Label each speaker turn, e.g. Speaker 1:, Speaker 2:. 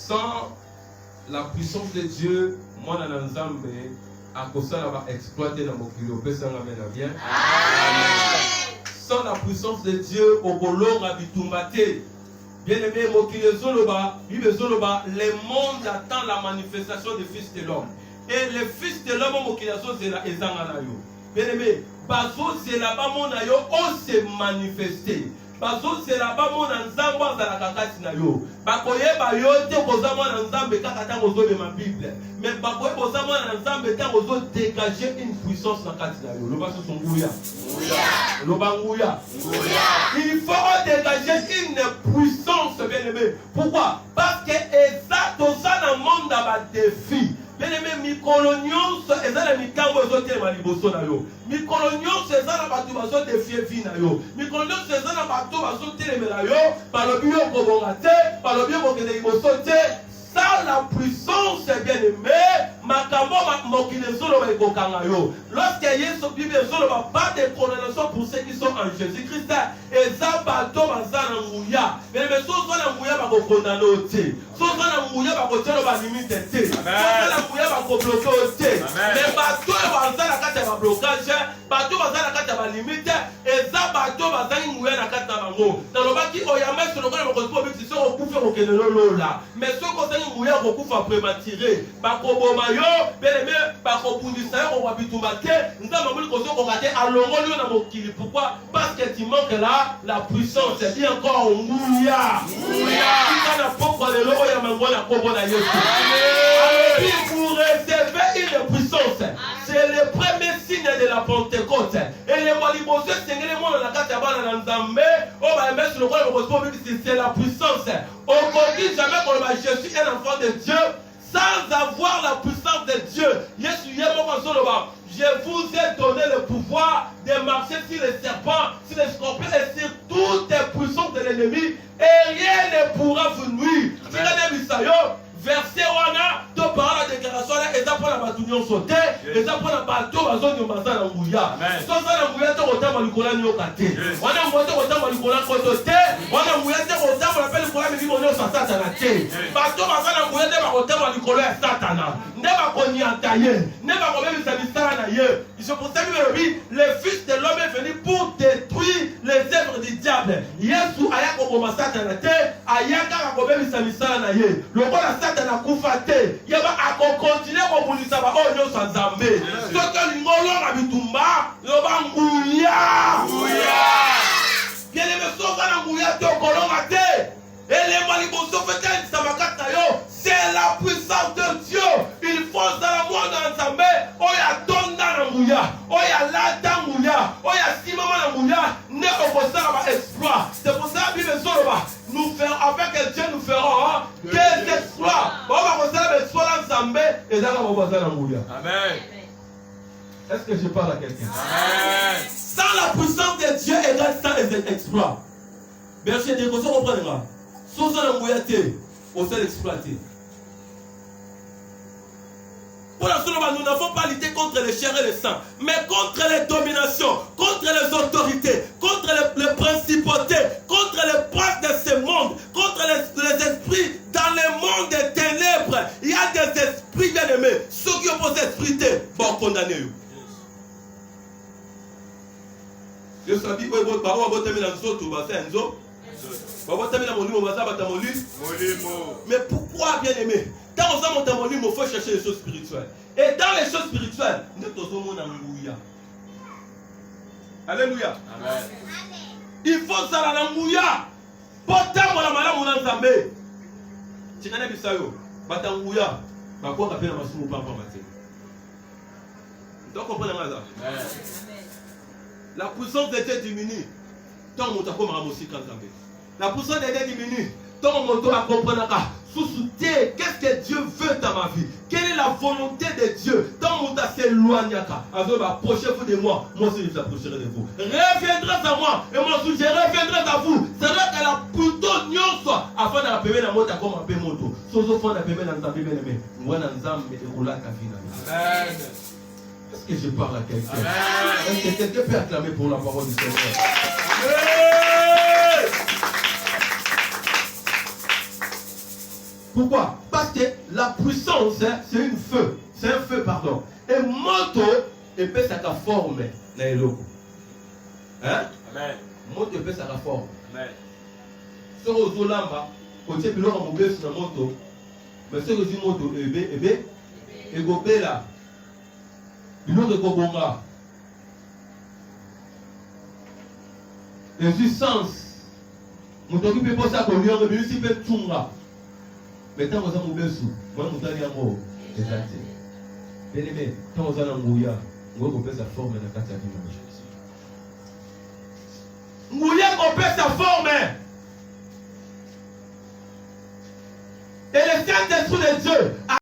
Speaker 1: Sans la puissance de Dieu, moi dans l'ensemble, à cause ça va exploiter dans mon kilo. Bien. Sans la puissance de Dieu, au bolo rabitumbate. Bien aimé, le monde attend la manifestation du Fils de l'homme. Et le Fils de l'homme, bien aimé, bazo c'est là-bas mon ayo, on s'est manifesté. Bazo c'est là-bas mon anzambo dans la kakati na yo. Bakoye bayo te kozamo na nzambe kakata kozo de ma Bible. Mais bakoye kozamo na nzambe ta kozo dégager une puissance na kati na yo. Le baso son ngouya. Le bangouya. Il faut dégager une puissance, bien aimé. Pourquoi? Parce que exactement ça dans le monde a des défis. Bien aimé, mikolonion, c'est ça les mikango zote maliboso na yo. Mikolonion, c'est ça la batu baso défier vie na yo. Mikolonion, c'est ça la batu baso télémela yo. Par le bio kobongate, par le bio kokende iboso te. Ça la puissance, bien aimé. Makambo mokile solo ba ikokanga yo. Lorsque Yesu Bible solo ba pas de condamnation pour ceux qui sont en Jésus-Christ. Et ça bato bazana nguya. Mais so so na nguya ba ko condamner te. So so na nguya ba ko telo ba limite te. So so na nguya ba ko bloquer te. Mais bato bazana kata ba blocage, bato bazana kata ba limite. Et ça bato bazana nguya na kata bango. Na lobaki oyama so lokona ba ko po biksi so okufa ko kenelo lola. Mais so ko tani nguya ko kufa prématuré. Ba ko boma yo, bien-aimé, ba ko bundisa yo ko wabitumate. Nzamba muli ko so ko kate alongoli yo na mokili. Pourquoi? Parce que tu manques là la puissance, c'est bien encore Ngouya. Pour recevoir une puissance, c'est le premier signe de la Pentecôte. Et les Malibosés, c'est le monde dans la carte à Nzambe. On va mettre sur le roi, c'est la puissance. On ne dit jamais que je suis un enfant de Dieu sans avoir la puissance de Dieu. Je vous ai donné le pouvoir de marcher sur les serpents, sur les scorpions et sur toutes les puissances de l'ennemi, et rien ne pourra vous nuire. Verset wana, to parla de déclaration là, et ça pour la batounion sauté, et ça pour la bateau, la zone de Massa Nangouya. Sans ça, Nangouya, tu as le cola Nyokate. On a mouillé, tu as le cola Kotote. On a mouillé, tu as l'appel cola, mais on est au Satana. Bateau, Massa Nangouya, tu as le cola Satana. N'est-ce pas qu'on y a taillé, n'est-ce pas qu'on même s'habille ça d'ailleurs. Il se poursuit, le Fils de l'homme est venu pour détruire les œuvres du diable. Yesu ayako koma Satana te, ayaka ko même s'habille ça d'ailleurs. Le cola Satana kufate, yaba ako continuer ko bulisa ba onyo sa Nzambe. Soka lingolo na bitumba, yoba nguya. Bien aimé soka na nguya to kolonga te. Et les maliboso feten samakata yo, c'est la puissance de Dieu. Il faut dans la monde Nzambe, oya donda na nguya, oya lata nguya, oya simama na nguya, ne okosala ba exploit. C'est pour ça que Bible soloba. Nous ferons, avec Dieu, nous ferons des exploits. Amen. Est-ce que je parle à quelqu'un? Amen. Sans la puissance de Dieu égale sans les exploits. Merci de vous comprendre. Sans la mouillette, on sait l'exploiter. Pour la seule nous n'avons pas lutté contre les chairs et les sangs, mais contre les dominations, contre les autorités, contre les principautés, contre les princes de ce monde, contre les esprits dans le monde des ténèbres. Il y a des esprits bien aimés. Ceux qui opposent l'esprit, bon condamner. Je sais que vous mais pourquoi bien aimé? Quand on a monté il faut chercher les choses spirituelles. Et dans les choses spirituelles, nous sommes en Alléluia. Alléluia. Amen. Il faut ça la Alléluia. Pourtant, la malade mon Nzambe. Tu connais Bisayo. Batangouya. Bah quoi qu'appelle la massou pas pour matin. Donc comprenez ça. La puissance de Dieu diminue. Tant mon taco m'a aussi quand Nzambe. La puissance de Dieu diminue. Tant mon tour à comprendre. Qu'est-ce que Dieu veut dans ma vie? Quelle est la volonté de Dieu? Tant mon tas s'éloigne, approchez-vous de moi, moi aussi je m'approcherai de vous. Reviendrez à moi, et moi aussi je reviendrai à vous. C'est là qu'elle a plutôt nyonso afin de la payer la moto comme un peu moto. Sozo fond de la payer dans ta vie bien-aimée. Moi dans Nzambe et roula ta vie. Amen. Est-ce que je parle à quelqu'un? Est-ce que quelqu'un peut acclamer pour la parole du Seigneur? Amen. Pourquoi? Parce que la puissance, c'est une feu. C'est un feu, pardon. Et moto, et peut sa forme. Hein? Amen. Moto, et peut sa forme. Amen. Ce que vous avez quand tu es pilot en mobile sur la moto, mais ce que vous avez moto, et gobé là. Pilot de Gobonga. Résistance. Moto qui peut passer à Golion, mais aussi peut Tunga. Mais tant que vous avez mobile sous, moi, vous avez un mot. Exact. Bien aimé, quand vous avez un mouillard, vous avez sa forme dans la carte de Jésus. Mouillard compère sa forme. Et le Saint-Esprit de Dieu